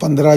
15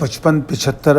55-75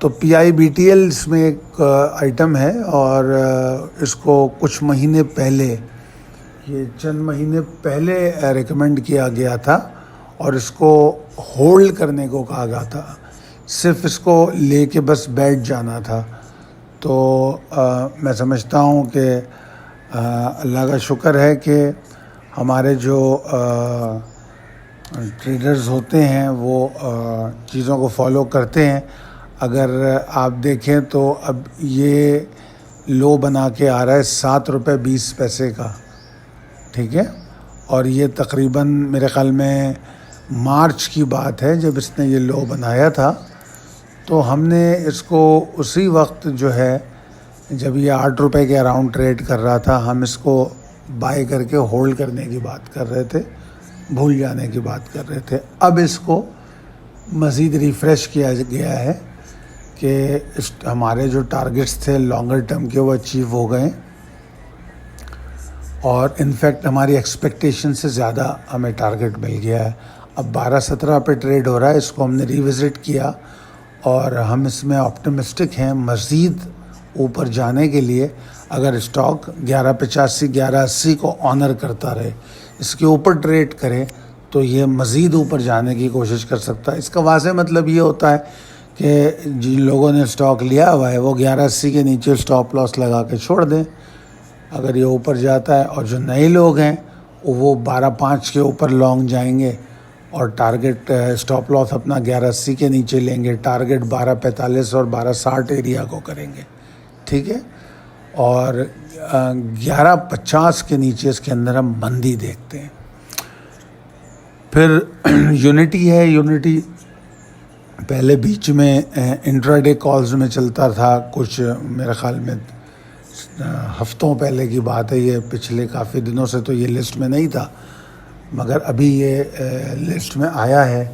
تو PIBTL اس میں ایک آئٹم ہے، اور اس کو کچھ مہینے پہلے، یہ چند مہینے پہلے ریکمینڈ کیا گیا تھا، اور اس کو ہولڈ کرنے کو کہا گیا تھا، صرف اس کو لے کے بس بیٹھ جانا تھا۔ تو میں سمجھتا ہوں کہ اللہ کا شکر ہے کہ ہمارے جو ٹریڈرز ہوتے ہیں وہ چیزوں کو فالو کرتے ہیں۔ اگر آپ دیکھیں تو اب یہ لو بنا کے آ رہا ہے 7 روپے 20 پیسے کا، ٹھیک ہے، اور یہ تقریباً میرے خیال میں مارچ کی بات ہے جب اس نے یہ لو بنایا تھا۔ تو ہم نے اس کو اسی وقت جو ہے، جب یہ 8 روپے کے اراؤنڈ ٹریڈ کر رہا تھا، ہم اس کو بائی کر کے ہولڈ کرنے کی بات کر رہے تھے، بھول جانے کی بات کر رہے تھے۔ اب اس کو مزید ریفریش کیا گیا ہے کہ ہمارے جو ٹارگٹس تھے لانگر ٹرم کے، وہ اچیو ہو گئے، اور انفیکٹ ہماری ایکسپیکٹیشن سے زیادہ ہمیں ٹارگٹ مل گیا ہے۔ اب 12-17 پہ ٹریڈ ہو رہا ہے، اس کو ہم نے ریوزٹ کیا، اور ہم اس میں آپٹمسٹک ہیں مزید اوپر جانے کے لیے۔ اگر اسٹاک 11.85 11.80 کو آنر کرتا رہے، اس کے اوپر ٹریڈ کرے، تو یہ مزید اوپر جانے کی کوشش کر سکتا ہے۔ اس کا واضح مطلب یہ ہوتا ہے کہ جن لوگوں نے اسٹاک لیا ہوا ہے وہ 11.80 کے نیچے اسٹاپ لاس لگا کے چھوڑ دیں اگر یہ اوپر جاتا ہے، اور جو نئے لوگ ہیں وہ 12.5 کے اوپر لانگ جائیں گے، اور ٹارگٹ اسٹاپ لاس اپنا 11.80 کے نیچے لیں گے، ٹارگٹ 12.45 اور 12.60 ایریا کو کریں گے، ٹھیک ہے، اور 11.50 کے نیچے اس کے اندر ہم مندی دیکھتے ہیں۔ پھر یونٹی ہے، یونٹی پہلے بیچ میں انٹراڈے کالز میں چلتا تھا، کچھ میرے خیال میں ہفتوں پہلے کی بات ہے، یہ پچھلے کافی دنوں سے تو یہ لسٹ میں نہیں تھا، مگر ابھی یہ لسٹ میں آیا ہے۔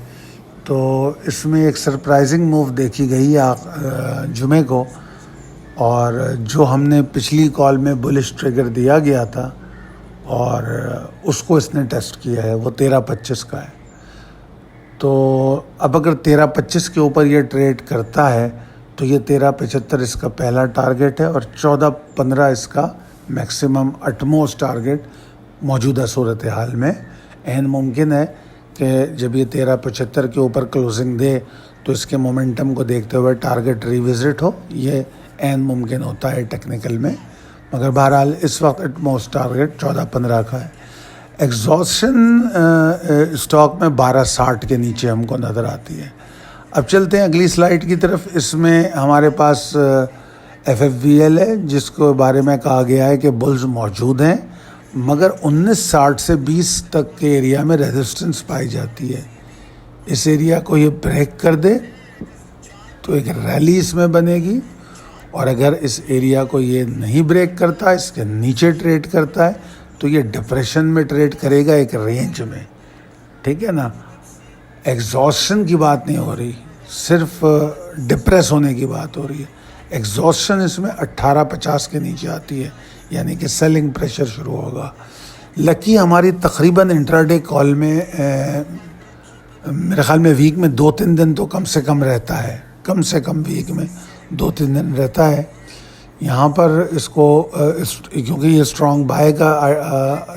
تو اس میں ایک سرپرائزنگ موو دیکھی گئی جمعے کو، اور جو ہم نے پچھلی کال میں بلش ٹریگر دیا گیا تھا، اور اس کو اس نے ٹیسٹ کیا ہے، وہ 13.25 کا ہے۔ تو اب اگر 13.25 کے اوپر یہ ٹریڈ کرتا ہے تو یہ 13.75 اس کا پہلا ٹارگٹ ہے، اور 14.15 اس کا میکسیمم اٹموسٹ ٹارگٹ موجودہ صورتحال میں۔ ممکن ہے کہ جب یہ 13.75 کے اوپر کلوزنگ دے تو اس کے مومنٹم کو دیکھتے ہوئے ٹارگٹ ریوزٹ ہو، یہ ممکن ہوتا ہے ٹیکنیکل میں، مگر بہرحال اس وقت اٹموسٹ ٹارگٹ 14.15 کا ہے۔ ایگزاسشن اسٹاک میں 12.60 کے نیچے ہم کو نظر آتی ہے۔ اب چلتے ہیں اگلی سلائیڈ کی طرف۔ اس میں ہمارے پاس FFVL ہے، جس کو بارے میں کہا گیا ہے کہ بلز موجود ہیں، مگر 1960 سے 20 تک کے ایریا میں ریزسٹنس پائی جاتی ہے۔ اس ایریا کو یہ بریک کر دے تو ایک ریلی اس میں بنے گی، اور اگر اس ایریا کو یہ نہیں بریک کرتا، اس کے نیچے ٹریڈ کرتا ہے، تو یہ ڈپریشن میں ٹریڈ کرے گا ایک رینج میں، ٹھیک ہے نا۔ ایگزاسشن کی بات نہیں ہو رہی، صرف ڈپریس ہونے کی بات ہو رہی ہے۔ ایگزاسشن اس میں 18.50 کے نیچے آتی ہے، یعنی کہ سیلنگ پریشر شروع ہوگا۔ لکی ہماری تقریباً انٹراڈے کال میں میرے خیال میں ویک میں 2-3 دن تو کم سے کم رہتا ہے، کم سے کم ویک میں 2-3 دن رہتا ہے۔ یہاں پر اس کو کیونکہ یہ اسٹرانگ بائی کا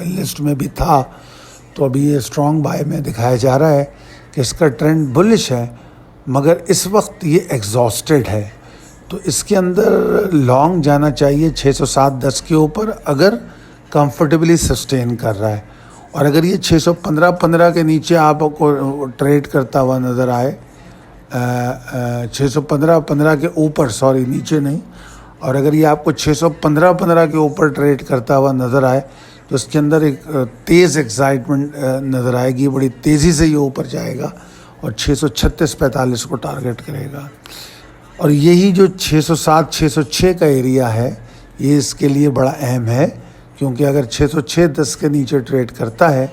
لسٹ میں بھی تھا، تو ابھی یہ اسٹرانگ بائی میں دکھایا جا رہا ہے کہ اس کا ٹرینڈ بلش ہے، مگر اس وقت یہ ایگزاسٹڈ ہے، تو اس کے اندر لانگ جانا چاہیے 607.10 کے اوپر اگر کمفرٹیبلی سسٹین کر رہا ہے، اور اگر یہ 615.15 کے نیچے آپ کو ٹریڈ کرتا ہوا نظر آئے، 615.15 کے اوپر، سوری نیچے نہیں، اور اگر یہ آپ کو 615.15 کے اوپر ٹریڈ کرتا ہوا نظر آئے تو اس کے اندر ایک تیز ایکسائٹمنٹ نظر آئے گی، بڑی تیزی سے یہ اوپر جائے گا اور 636-45 کو ٹارگٹ کرے گا۔ اور یہی جو 607-606 کا ایریا ہے، یہ اس کے لیے بڑا اہم ہے، کیونکہ اگر 606.10 کے نیچے ٹریڈ کرتا ہے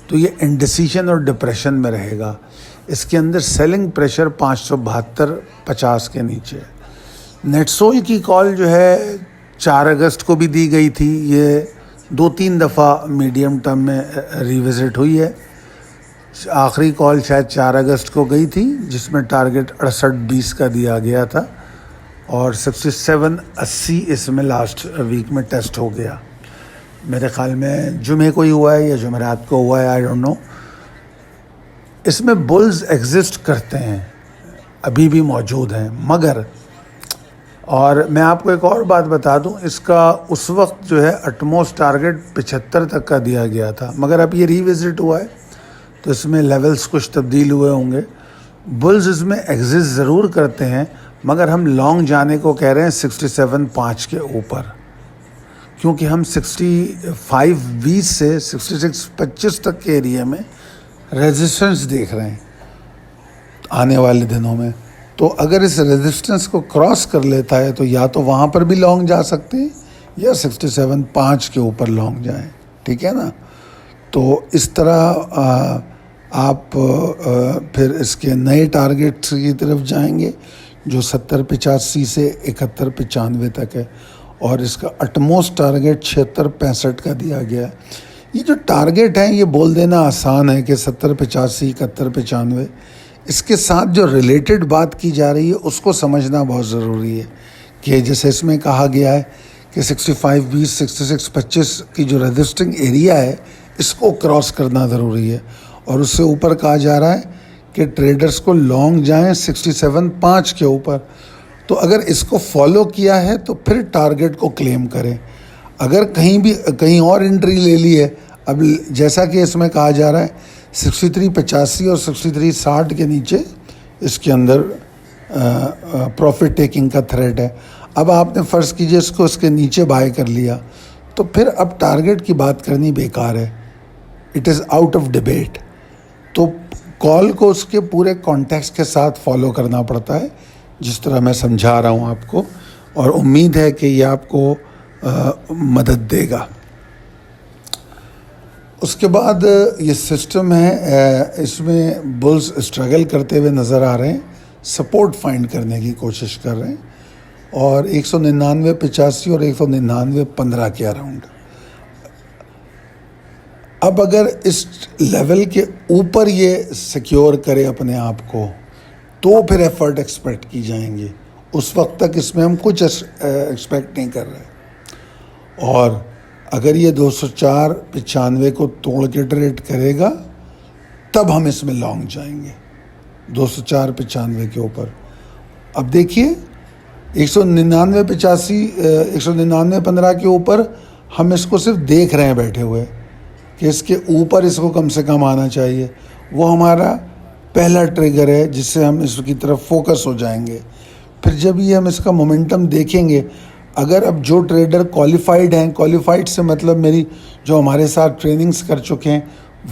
تو یہ انڈیسیشن اور ڈپریشن میں رہے گا۔ اس کے اندر سیلنگ پریشر 572.50 کے نیچے ہے۔ نیٹ سول کی کال جو ہے 4 اگست کو بھی دی گئی تھی، یہ 2-3 دفعہ میڈیم ٹرم میں ریوزٹ ہوئی ہے۔ آخری کال شاید 4 اگست کو گئی تھی، جس میں ٹارگٹ 68.20 کا دیا گیا تھا، اور 67.80 اس میں لاسٹ ویک میں ٹیسٹ ہو گیا. میرے خیال میں جمعے کو ہی ہوا ہے یا جمعرات کو ہوا ہے, آئی ڈونٹ نو. اس میں بلز ایگزسٹ کرتے ہیں, ابھی بھی موجود ہیں, مگر اور میں آپ کو ایک اور بات بتا دوں, اس کا اس وقت جو ہے اٹموسٹ ٹارگٹ 75 تک کا دیا گیا تھا, مگر اب یہ ریوزٹ ہوا ہے تو اس میں لیولز کچھ تبدیل ہوئے ہوں گے. بلز اس میں ایگزسٹ ضرور کرتے ہیں, مگر ہم لانگ جانے کو کہہ رہے ہیں 67.5 کے اوپر, کیونکہ ہم 65.20 سے 66.25 تک کے ایریا میں ریزسٹنس دیکھ رہے ہیں آنے والے دنوں میں. تو اگر اس ریزسٹنس کو کراس کر لیتا ہے تو یا تو وہاں پر بھی لانگ جا سکتے ہیں یا 67.5 کے اوپر لانگ جائیں, ٹھیک ہے نا. تو اس طرح آپ پھر اس کے نئے ٹارگیٹس کی طرف جائیں گے جو 70.85 سے 71.95 تک ہے, اور اس کا اٹموسٹ ٹارگیٹ 76.65 کا دیا گیا ہے. یہ جو ٹارگیٹ ہیں یہ بول دینا آسان ہے کہ 70.85 71.95, اس کے ساتھ جو ریلیٹڈ بات کی جا رہی ہے اس کو سمجھنا بہت ضروری ہے کہ جیسے اس میں کہا گیا ہے کہ 65.20 66.25 کی جو رجسٹنگ ایریا ہے اس کو کراس کرنا ضروری ہے, اور اس سے اوپر کہا جا رہا ہے کہ ٹریڈرز کو لانگ جائیں 67.5 کے اوپر. تو اگر اس کو فالو کیا ہے تو پھر ٹارگیٹ کو کلیم کریں. اگر کہیں اور انٹری لے لی ہے, اب جیسا کہ اس میں کہا جا رہا ہے 63.85 اور 63.60 کے نیچے اس کے اندر پروفٹ ٹیکنگ کا تھریٹ ہے. اب آپ نے فرض کیجئے اس کو اس کے نیچے بائی کر لیا تو پھر اب ٹارگیٹ کی بات کرنی بیکار ہے, it is out of debate. تو کال کو اس کے پورے کانٹیکسٹ کے ساتھ فالو کرنا پڑتا ہے جس طرح میں سمجھا رہا ہوں آپ کو, اور امید ہے کہ یہ آپ کو مدد دے گا. اس کے بعد یہ سسٹم ہے, اس میں بلز اسٹرگل کرتے ہوئے نظر آ رہے ہیں, سپورٹ فائنڈ کرنے کی کوشش کر رہے ہیں, اور 199.85 اور 199.15 کے اراؤنڈ. اب اگر اس لیول کے اوپر یہ سیکیور کرے اپنے آپ کو تو پھر ایفرٹ ایکسپیکٹ کی جائیں گے. اس وقت تک اس میں ہم کچھ ایکسپیکٹ نہیں کر رہے, اور اگر یہ 204.95 کو توڑ کے ٹریڈ کرے گا تب ہم اس میں لانگ جائیں گے 204.95 کے اوپر. اب دیکھیے 199.85 199.15 کے اوپر ہم اس کو صرف دیکھ رہے ہیں بیٹھے ہوئے کہ اس کے اوپر اس کو کم سے کم آنا چاہیے. وہ ہمارا پہلا ٹریگر ہے جس سے ہم اس کی طرف فوکس ہو جائیں گے. پھر جب یہ ہم اس کا مومنٹم دیکھیں گے, اگر اب جو ٹریڈر کوالیفائڈ ہیں, کوالیفائڈ سے مطلب میری جو ہمارے ساتھ ٹریننگز کر چکے ہیں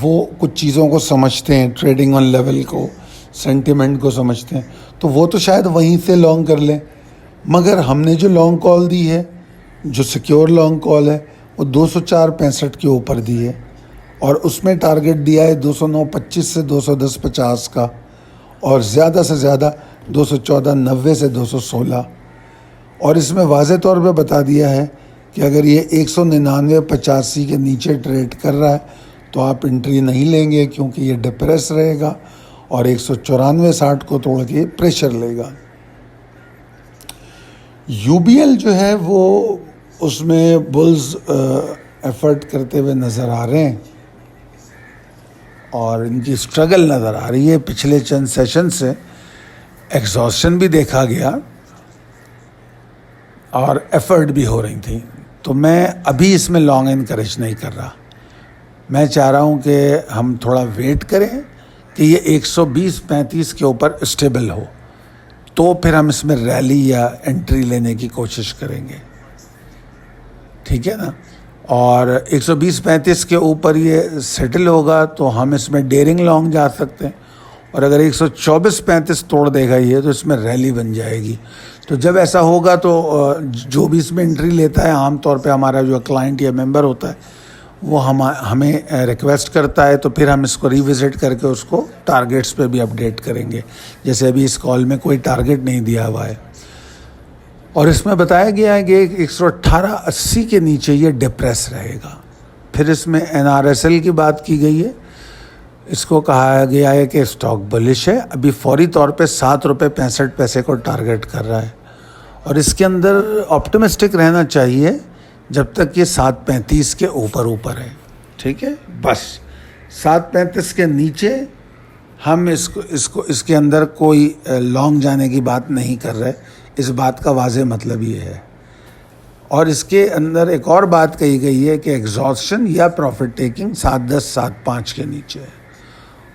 وہ کچھ چیزوں کو سمجھتے ہیں, ٹریڈنگ آن لیول کو, سینٹیمنٹ کو سمجھتے ہیں, تو وہ تو شاید وہیں سے لانگ کر لیں. مگر ہم نے جو لانگ کال دی ہے, جو سیکیور لانگ کال ہے, وہ 204.65 کے اوپر دی ہے, اور اس میں ٹارگٹ دیا ہے 209.25 سے 210.50 کا, اور زیادہ سے زیادہ 214.90 سے 216. اور اس میں واضح طور پہ بتا دیا ہے کہ اگر یہ 199.85 کے نیچے ٹریڈ کر رہا ہے تو آپ انٹری نہیں لیں گے, کیونکہ یہ ڈپریس رہے گا اور 194.60 کو توڑ کے پریشر لے گا. یو بی ایل جو ہے وہ اس میں بلز ایفرٹ کرتے ہوئے نظر آ رہے ہیں, اور ان کی اسٹرگل نظر آ رہی ہے. پچھلے چند سیشن سے ایگزاسشن بھی دیکھا گیا اور ایفرٹ بھی ہو رہی تھی, تو میں ابھی اس میں لانگ انکریج نہیں کر رہا. میں چاہ رہا ہوں کہ ہم تھوڑا ویٹ کریں کہ یہ 120.35 کے اوپر اسٹیبل ہو, تو پھر ہم اس میں ریلی یا انٹری لینے کی کوشش کریں گے, ٹھیک ہے نا. اور 120.35 کے اوپر یہ سیٹل ہوگا تو ہم اس میں ڈیرنگ لانگ جا سکتے ہیں, اور اگر 124.35 توڑ دے گا یہ تو اس میں ریلی بن جائے گی. تو جب ایسا ہوگا تو جو بھی اس میں انٹری لیتا ہے, عام طور پہ ہمارا جو کلائنٹ یا ممبر ہوتا ہے وہ ہمیں ریکویسٹ کرتا ہے, تو پھر ہم اس کو ریوزٹ کر کے اس کو ٹارگیٹس پہ بھی اپڈیٹ کریں گے. جیسے ابھی اس کال میں کوئی ٹارگیٹ نہیں دیا ہوا ہے, اور اس میں بتایا گیا ہے کہ 118.80 کے نیچے یہ ڈپریس رہے گا. پھر اس میں NRSL کی بات کی گئی ہے. اس کو کہا گیا ہے کہ اسٹاک بلش ہے, ابھی فوری طور پہ 7 روپے 65 پیسے کو ٹارگیٹ کر رہا ہے, اور اس کے اندر آپٹمسٹک رہنا چاہیے جب تک یہ 7.35 کے اوپر ہے. ٹھیک ہے, بس 7.35 کے نیچے ہم اس کے اندر کوئی لانگ جانے کی بات نہیں کر رہے. اس بات کا واضح مطلب یہ ہے. اور اس کے اندر ایک اور بات کہی گئی ہے کہ ایگزاسشن یا پروفٹ ٹیکنگ 7.10 7.5 کے نیچے ہے.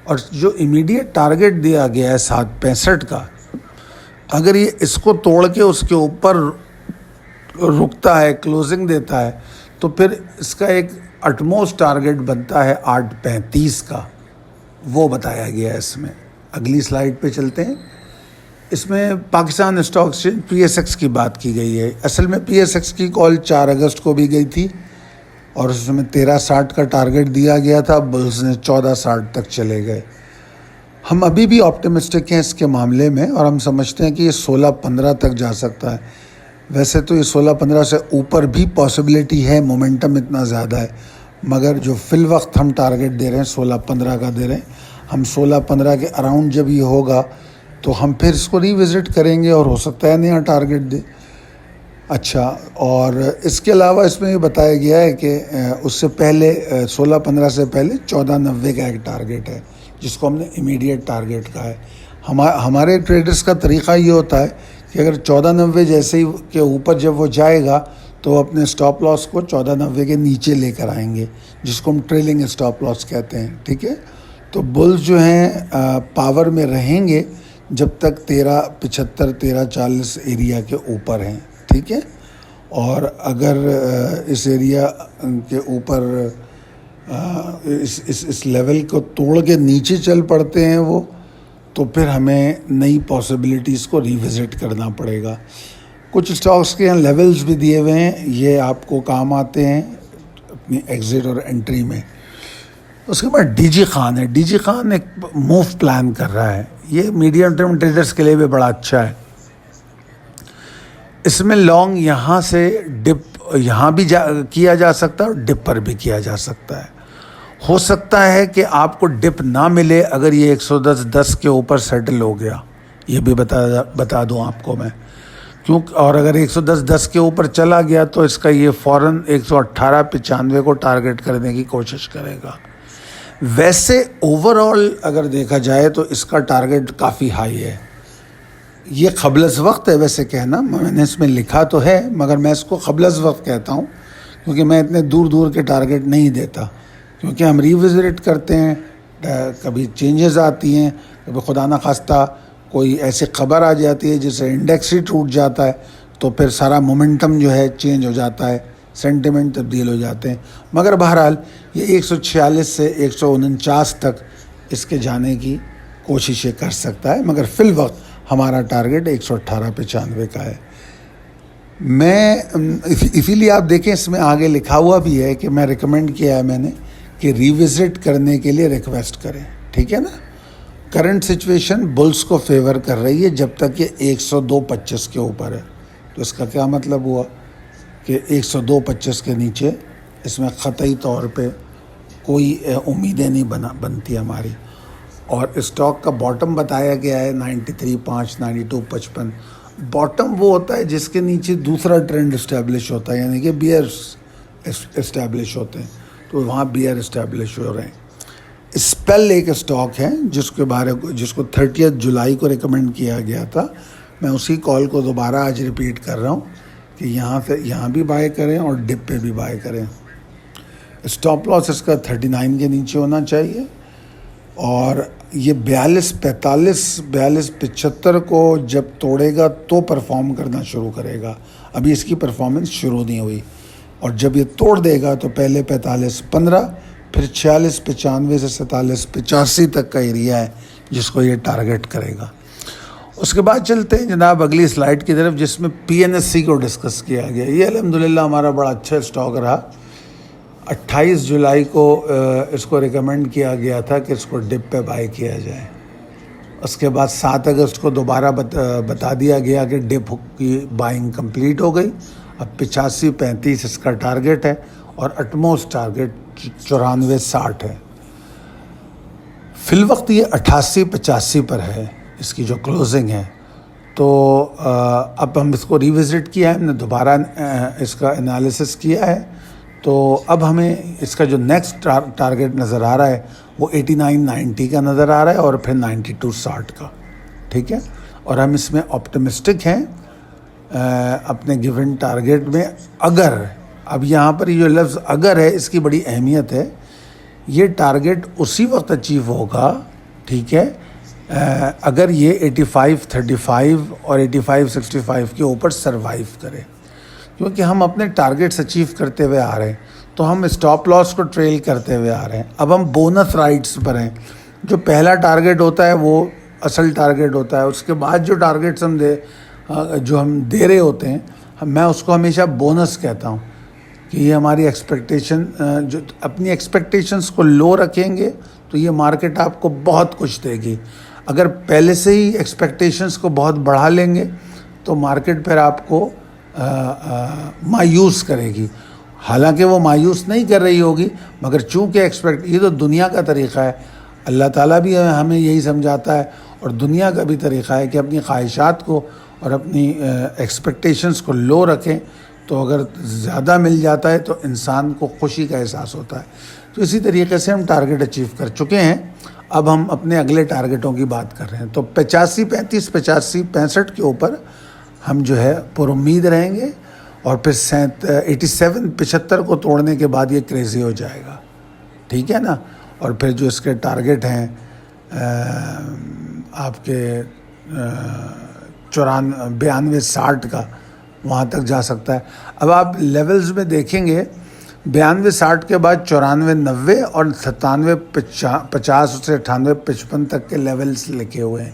اور جو امیڈیٹ ٹارگٹ دیا گیا ہے 7.65 کا, اگر یہ اس کو توڑ کے اس کے اوپر رکتا ہے, کلوزنگ دیتا ہے, تو پھر اس کا ایک اٹموسٹ ٹارگٹ بنتا ہے 8.35 کا. وہ بتایا گیا ہے اس میں. اگلی سلائیڈ پہ چلتے ہیں. اس میں Pakistan stock exchange P S x کی بات کی گئی ہے. اصل میں پی ایس ایکس کی کال 4 اگست کو بھی گئی تھی اور اس میں 13.60 کا ٹارگٹ دیا گیا تھا. بلز نے 14.60 تک چلے گئے. ہم ابھی بھی آپٹمسٹک ہیں اس کے معاملے میں اور ہم سمجھتے ہیں کہ یہ 16.15 تک جا سکتا ہے. ویسے تو یہ 16.15 سے اوپر بھی پاسبلٹی ہے, مومنٹم اتنا زیادہ ہے, مگر جو فی الوقت ہم ٹارگٹ دے رہے ہیں 16.15 کا دے رہے ہیں. ہم 16.15 کے اراؤنڈ جب یہ ہوگا تو ہم پھر اس کو ری وزٹ کریں گے اور ہو سکتا ہے نیا ٹارگٹ دے. اچھا, اور اس کے علاوہ اس میں یہ بتایا گیا ہے کہ اس سے پہلے 16.15 سے پہلے 14.90 کا ایک ٹارگٹ ہے جس کو ہم نے امیڈیٹ ٹارگٹ کہا ہے. ہمارے ٹریڈرز کا طریقہ یہ ہوتا ہے کہ اگر 14.90 جیسے ہی کے اوپر جب وہ جائے گا تو وہ اپنے اسٹاپ لاس کو 14.90 کے نیچے لے کر آئیں گے, جس کو ہم ٹریلنگ اسٹاپ لاس کہتے ہیں. ٹھیک ہے, تو بلز جو ہیں پاور میں رہیں گے جب تک 13.75 13.40 ایریا کے اوپر ہیں. ٹھیک ہے, اور اگر اس ایریا کے اوپر اس لیول کو توڑ کے نیچے چل پڑتے ہیں وہ, تو پھر ہمیں نئی پاسبلٹیز کو ری وزٹ کرنا پڑے گا. کچھ اسٹاکس کے یہاں لیولز بھی دیے ہوئے ہیں, یہ آپ کو کام آتے ہیں اپنی ایگزٹ اور انٹری میں. اس کے بعد ڈی جی خان ہے. ڈی جی خان ایک موو پلان کر رہا ہے. یہ میڈیم ٹرم ٹریڈرز کے لیے بھی بڑا اچھا ہے. اس میں لانگ یہاں سے ڈپ یہاں بھی کیا جا سکتا ہے اور ڈپ پر بھی کیا جا سکتا ہے. ہو سکتا ہے کہ آپ کو ڈپ نہ ملے اگر یہ 110.10 کے اوپر سیٹل ہو گیا, یہ بھی بتا دوں آپ کو میں کیوں. اور اگر 110.10 کے اوپر چلا گیا تو اس کا یہ فوراً 118.95 کو ٹارگٹ کرنے کی کوشش کرے گا. ویسے اوور آل اگر دیکھا جائے تو اس کا ٹارگٹ کافی ہائی ہے. یہ قبل از وقت ہے ویسے کہنا, میں نے اس میں لکھا تو ہے مگر میں اس کو قبل از وقت کہتا ہوں کیونکہ میں اتنے دور کے ٹارگٹ نہیں دیتا, کیونکہ ہم ری وزٹ کرتے ہیں, کبھی چینجز آتی ہیں, کبھی خدا نخواستہ کوئی ایسی خبر آ جاتی ہے جس سے انڈیکس ہی ٹوٹ جاتا ہے تو پھر سارا مومنٹم جو ہے چینج ہو جاتا ہے, سینٹیمنٹ تبدیل ہو جاتے ہیں. مگر بہرحال یہ 146 سے 149 تک اس کے جانے کی کوششیں کر سکتا ہے, مگر فی الوقت ہمارا ٹارگٹ 118.95 کا ہے. میں اسی لیے آپ دیکھیں اس میں آگے لکھا ہوا بھی ہے کہ میں ریکمینڈ کیا ہے میں نے کہ ری وزٹ کرنے کے لیے ریکویسٹ کریں. ٹھیک ہے نا. کرنٹ سچویشن بلز کو فیور کر رہی ہے جب تک یہ 102.25 کے اوپر ہے. تو اس کا کیا مطلب ہوا کہ 102.25 کے نیچے اس میں قطعی طور پہ کوئی امیدیں نہیں بنتی ہماری. اور اسٹاک کا باٹم بتایا گیا ہے 93.5 92.55. باٹم وہ ہوتا ہے جس کے نیچے دوسرا ٹرینڈ اسٹیبلش ہوتا ہے, یعنی کہ بیئرس اسٹیبلش ہوتے ہیں, تو وہاں بیئر اسٹیبلش ہو رہے ہیں. اسپیل ایک اسٹاک ہے جس کو 30 جولائی کو ریکمینڈ کیا گیا تھا. میں اسی کال کو دوبارہ آج ریپیٹ کر رہا ہوں کہ یہاں بھی بائی کریں اور ڈپ پہ بھی بائی کریں. اسٹاپ لاس اس کا 39 کے نیچے ہونا چاہیے, اور یہ 42.45 کو جب توڑے گا تو پرفارم کرنا شروع کرے گا. ابھی اس کی پرفارمنس شروع نہیں ہوئی, اور جب یہ توڑ دے گا تو پہلے 45.15 پھر 46.95 سے 47.85 تک کا ایریا ہے جس کو یہ ٹارگٹ کرے گا. اس کے بعد چلتے ہیں جناب اگلی سلائیڈ کی طرف جس میں پی این ایس سی کو ڈسکس کیا گیا. یہ الحمدللہ ہمارا بڑا اچھا اسٹاک رہا. 28 جولائی کو اس کو ریکمینڈ کیا گیا تھا کہ اس کو ڈپ پہ بائی کیا جائے. اس کے بعد 7 اگست کو دوبارہ بتا دیا گیا کہ ڈپ کی بائنگ کمپلیٹ ہو گئی. اب 85.35 اس کا ٹارگٹ ہے اور اٹموسٹ ٹارگٹ 94.60 ہے. فی الوقت یہ 88.85 پر ہے اس کی جو کلوزنگ ہے. تو اب ہم اس کو ریوزٹ کیا ہے، ہم نے دوبارہ اس کا انالیسس کیا ہے. تو اب ہمیں اس کا جو نیکسٹ ٹارگیٹ نظر آ رہا ہے وہ 89-90 کا نظر آ رہا ہے، اور پھر 92-60 کا. ٹھیک ہے، اور ہم اس میں آپٹمسٹک ہیں اپنے گیون ٹارگیٹ میں. اگر اب یہاں پر یہ جو لفظ اگر ہے اس کی بڑی اہمیت ہے. یہ ٹارگیٹ اسی وقت اچیو ہوگا، ٹھیک ہے، اگر یہ 85-35 اور 85-65 کے اوپر سروائیو کرے. کیونکہ ہم اپنے ٹارگیٹس اچیو کرتے ہوئے آ رہے ہیں، تو ہم اسٹاپ لاس کو ٹریل کرتے ہوئے آ رہے ہیں. اب ہم بونس رائٹس پر ہیں. جو پہلا ٹارگیٹ ہوتا ہے وہ اصل ٹارگیٹ ہوتا ہے. اس کے بعد جو ٹارگیٹس ہم دے رہے ہوتے ہیں، میں اس کو ہمیشہ بونس کہتا ہوں کہ یہ ہماری ایکسپیکٹیشن، جو اپنی ایکسپیکٹیشنس کو لو رکھیں گے تو یہ مارکیٹ آپ کو بہت کچھ دے گی. اگر پہلے سے ہی ایکسپیکٹیشنس کو بہت بڑھا لیں گے تو مارکیٹ پھر آپ کو مایوس کرے گی. حالانکہ وہ مایوس نہیں کر رہی ہوگی، مگر چونکہ یہ تو دنیا کا طریقہ ہے. اللہ تعالیٰ بھی ہمیں یہی سمجھاتا ہے، اور دنیا کا بھی طریقہ ہے کہ اپنی خواہشات کو اور اپنی ایکسپیکٹیشنس کو لو رکھیں. تو اگر زیادہ مل جاتا ہے تو انسان کو خوشی کا احساس ہوتا ہے. تو اسی طریقے سے ہم ٹارگیٹ اچیو کر چکے ہیں. اب ہم اپنے اگلے ٹارگیٹوں کی بات کر رہے ہیں. تو 85-35 85-65 کے اوپر ہم جو ہے پر امید رہیں گے، اور پھر 87-75 کو توڑنے کے بعد یہ کریزی ہو جائے گا. ٹھیک ہے نا. اور پھر جو اس کے ٹارگیٹ ہیں آپ کے 92-60 کا، وہاں تک جا سکتا ہے. اب آپ لیولز میں دیکھیں گے 92-60 کے بعد 94-90 اور 97-50 سے 98-55 تک کے لیولز لکھے ہوئے ہیں.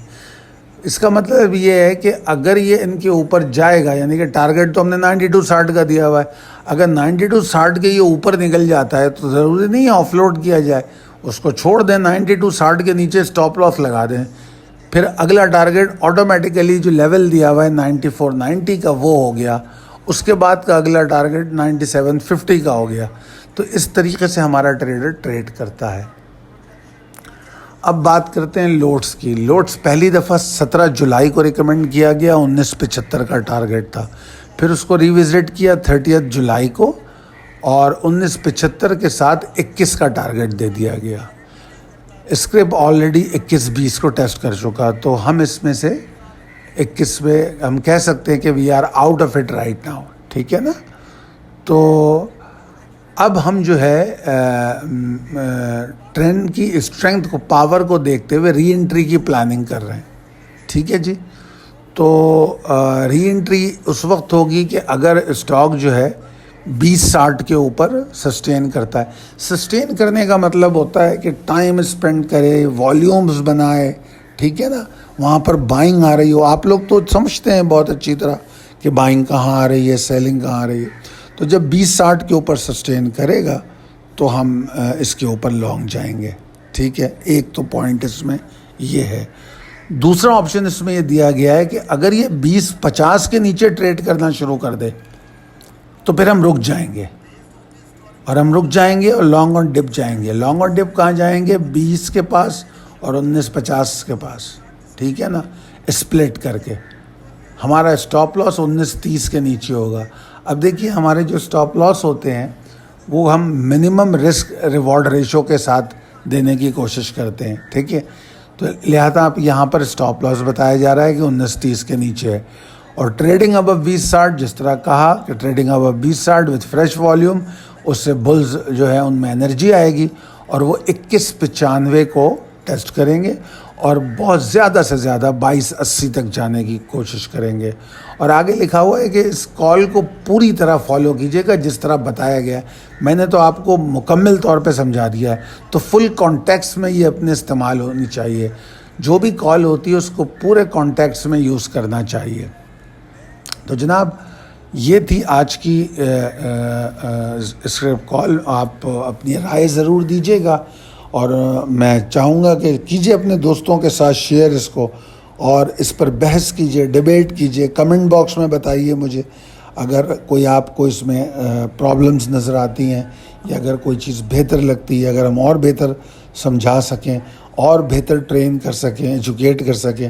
اس کا مطلب یہ ہے کہ اگر یہ ان کے اوپر جائے گا، یعنی کہ ٹارگیٹ تو ہم نے 92-60 کا دیا ہوا ہے، اگر 92-60 کے یہ اوپر نکل جاتا ہے تو ضروری نہیں ہے آف لوڈ کیا جائے، اس کو چھوڑ دیں، 92-60 کے نیچے اسٹاپ لاس لگا دیں. پھر اگلا ٹارگیٹ آٹومیٹیکلی جو لیول دیا ہوا ہے 94-90 کا وہ ہو گیا. اس کے بعد کا اگلا ٹارگیٹ 97-50 کا ہو گیا. تو اس طریقے سے ہمارا ٹریڈر ٹریڈ کرتا ہے. اب بات کرتے ہیں لوٹس کی. لوٹس پہلی دفعہ 17 جولائی کو ریکمنڈ کیا گیا، 1975 کا ٹارگیٹ تھا. پھر اس کو ریوزٹ کیا 30 جولائی کو، اور 1975 کے ساتھ 21 کا ٹارگیٹ دے دیا گیا. اسکرپ آلریڈی 21-20 کو ٹیسٹ کر چکا، تو ہم اس میں سے 21 پہ ہم کہہ سکتے ہیں کہ we are out of it right now. ٹھیک ہے نا. تو اب ہم جو ہے ٹرینڈ کی اسٹرینتھ کو، پاور کو دیکھتے ہوئے ری انٹری کی پلاننگ کر رہے ہیں. ٹھیک ہے جی. تو ری انٹری اس وقت ہوگی کہ اگر اسٹاک جو ہے 20-60 کے اوپر سسٹین کرتا ہے. سسٹین کرنے کا مطلب ہوتا ہے کہ ٹائم اسپینڈ کرے، والیومز بنائے. ٹھیک ہے نا. وہاں پر بائنگ آ رہی ہو. آپ لوگ تو سمجھتے ہیں بہت اچھی طرح کہ بائنگ کہاں آ رہی ہے، سیلنگ کہاں آ رہی ہے. تو جب 20-60 کے اوپر سسٹین کرے گا تو ہم اس کے اوپر لانگ جائیں گے. ٹھیک ہے. ایک تو پوائنٹ اس میں یہ ہے. دوسرا آپشن اس میں یہ دیا گیا ہے کہ اگر یہ 20-50 کے نیچے ٹریڈ کرنا شروع کر دے تو پھر ہم رک جائیں گے، اور ہم رک جائیں گے اور لانگ آن ڈپ جائیں گے. لانگ آن ڈپ کہاں جائیں گے؟ 20 کے پاس اور 19-50 کے پاس. ٹھیک ہے نا. اسپلٹ کر کے ہمارا اسٹاپ لاس 19-30 کے نیچے ہوگا. اب دیکھیے ہمارے جو اسٹاپ لاس ہوتے ہیں وہ ہم منیمم رسک ریوارڈ ریشو کے ساتھ دینے کی کوشش کرتے ہیں. ٹھیک ہے. تو لہٰذا آپ یہاں پر اسٹاپ لاس بتایا جا رہا ہے کہ 19-30 کے نیچے ہے. اور ٹریڈنگ ابو 20-60 جس طرح کہا کہ trading above 20-60 with fresh volume, اس سے بلز جو ہے ان میں انرجی آئے گی اور وہ 21-95 کو ٹیسٹ کریں گے اور بہت زیادہ سے زیادہ 22-80 تک جانے کی کوشش کریں گے. اور آگے لکھا ہوا ہے کہ اس کال کو پوری طرح فالو کیجیے گا جس طرح بتایا گیا ہے. میں نے تو آپ کو مکمل طور پہ سمجھا دیا ہے. تو فل کانٹیکس میں یہ اپنے استعمال ہونی چاہیے. جو بھی کال ہوتی ہے اس کو پورے کانٹیکس میں یوز کرنا چاہیے. تو جناب یہ تھی آج کی اسکرپٹ کال. آپ اپنی رائے ضرور دیجیے گا، اور میں چاہوں گا کہ کیجیے اپنے دوستوں کے ساتھ شیئر اس کو، اور اس پر بحث کیجیے، ڈیبیٹ کیجیے. کمنٹ باکس میں بتائیے مجھے اگر کوئی آپ کو اس میں پرابلمز نظر آتی ہیں، یا اگر کوئی چیز بہتر لگتی ہے، اگر ہم اور بہتر سمجھا سکیں اور بہتر ٹرین کر سکیں، ایجوکیٹ کر سکیں.